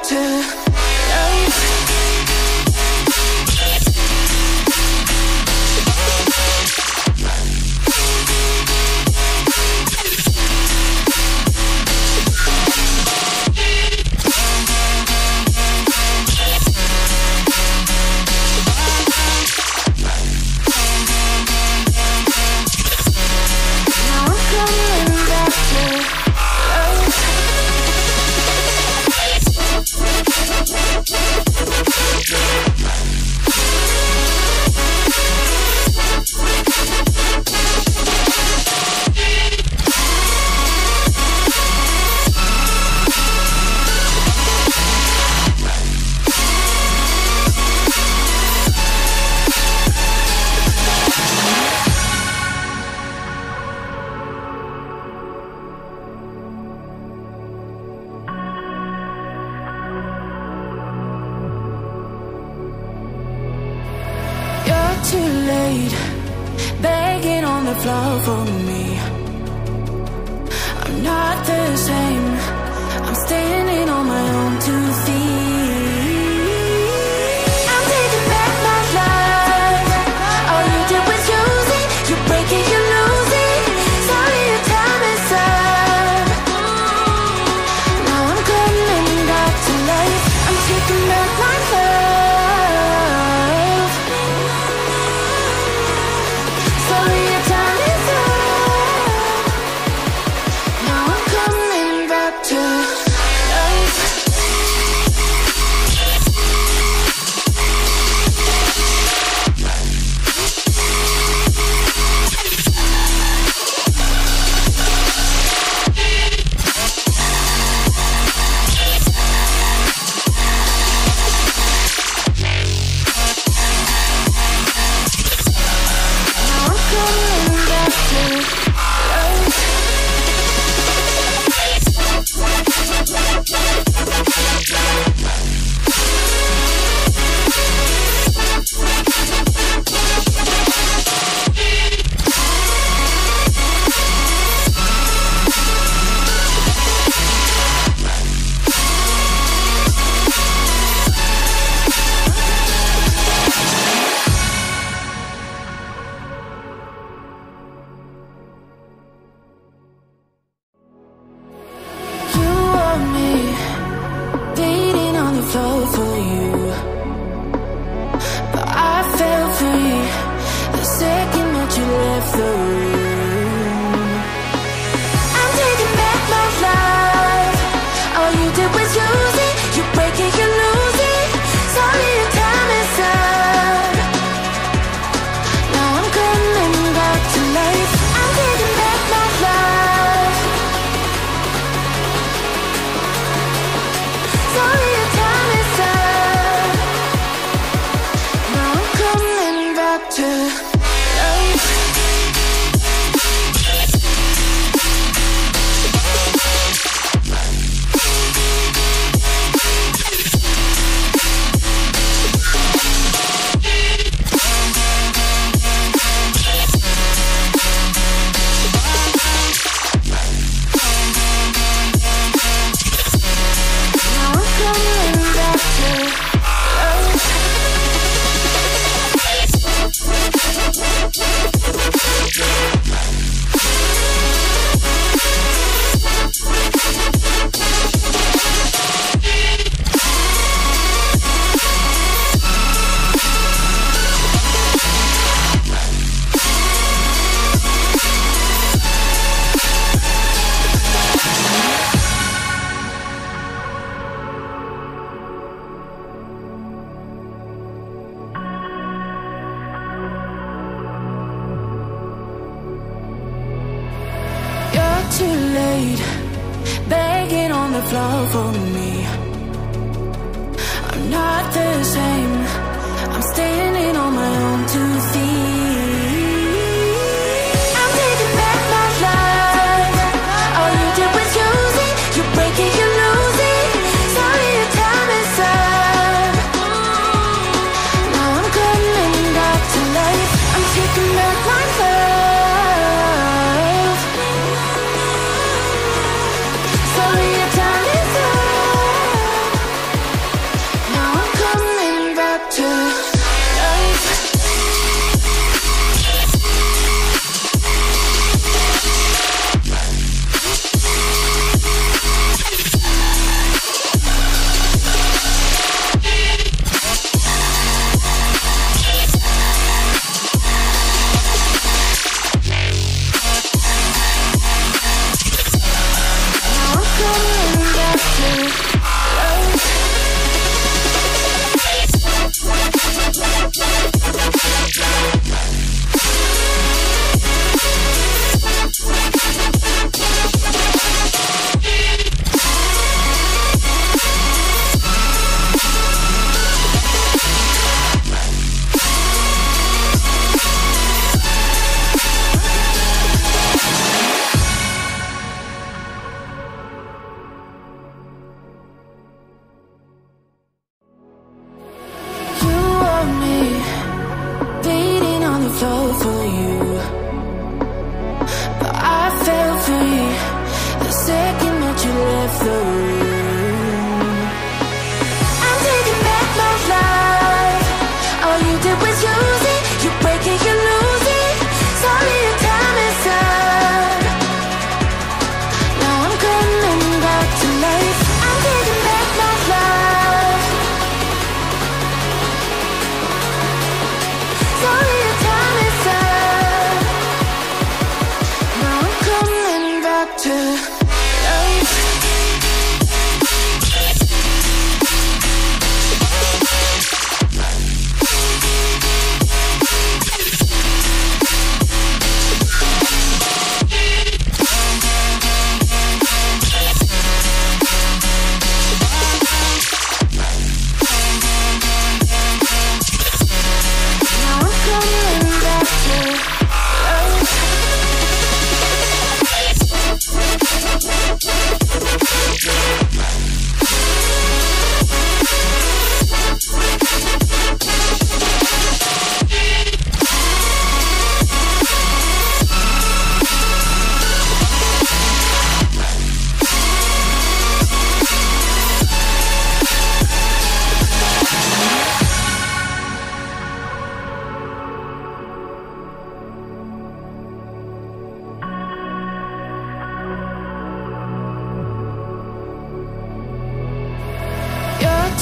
to life. Too late, begging on the floor for me. I'm not the same, I'm standing on my own 2 feet. I'm taking back my life. All you did was use it, you break it, you lose it. Sorry, your time is up. Now I'm coming back to life. I'm taking back my life. Too late, begging on the floor for me. I'm not the same, I'm standing on my own 2 feet. I'm taking back my life. All you did was use it, you break it, you lose it. Sorry, your time is up. Now I'm coming back to life. I'm taking back my life. Sorry, your time is up.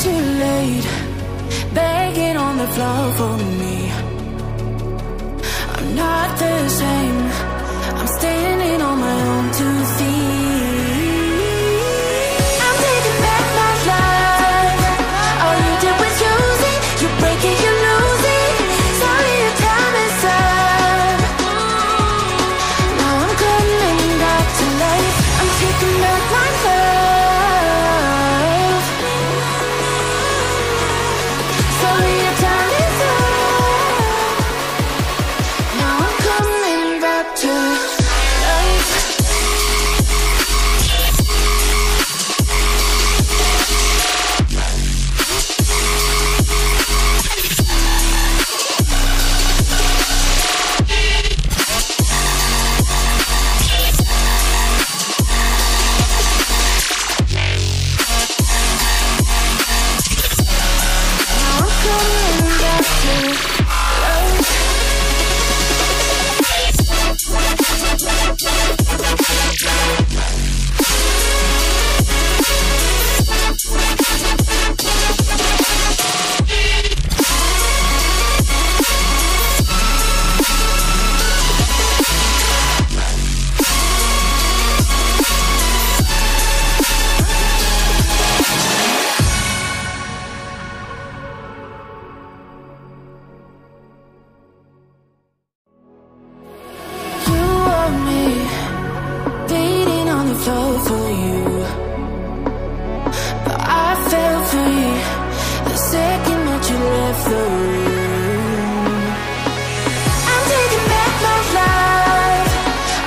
too late, begging on the floor for me. I'm not the same, I'm standing on my own 2 feet. I'm taking back my life. All you did was use it, you break it, you lose it. Sorry, your time is up. Now I'm coming back to life. I'm taking back my love. Sorry, your time is up. Now I'm coming back to life. Now I'm coming back to life. You want me beating on the floor for you, but I fell free the second that you left the room. I'm taking back my life.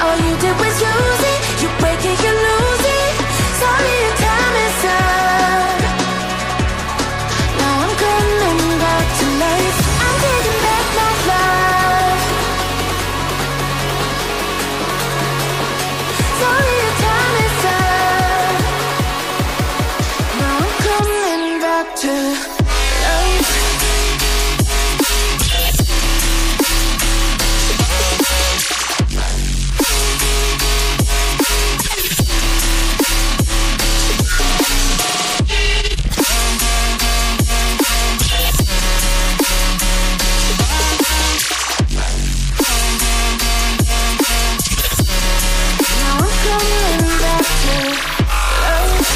All you did was use it, you break it, you lose it. Sorry, your time is up. Now I'm coming back to life. I'm taking back my life. Sorry, your time is up. Now I'm coming back to life. Now I'm coming back to life.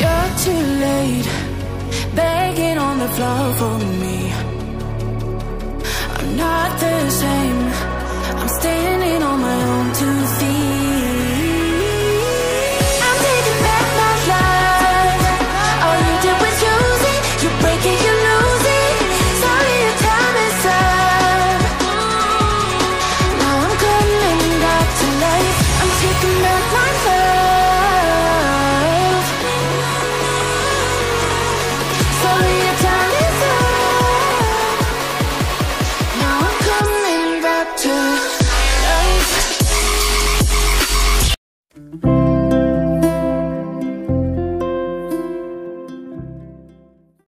You're too late, begging on the floor for me. I'm not the same,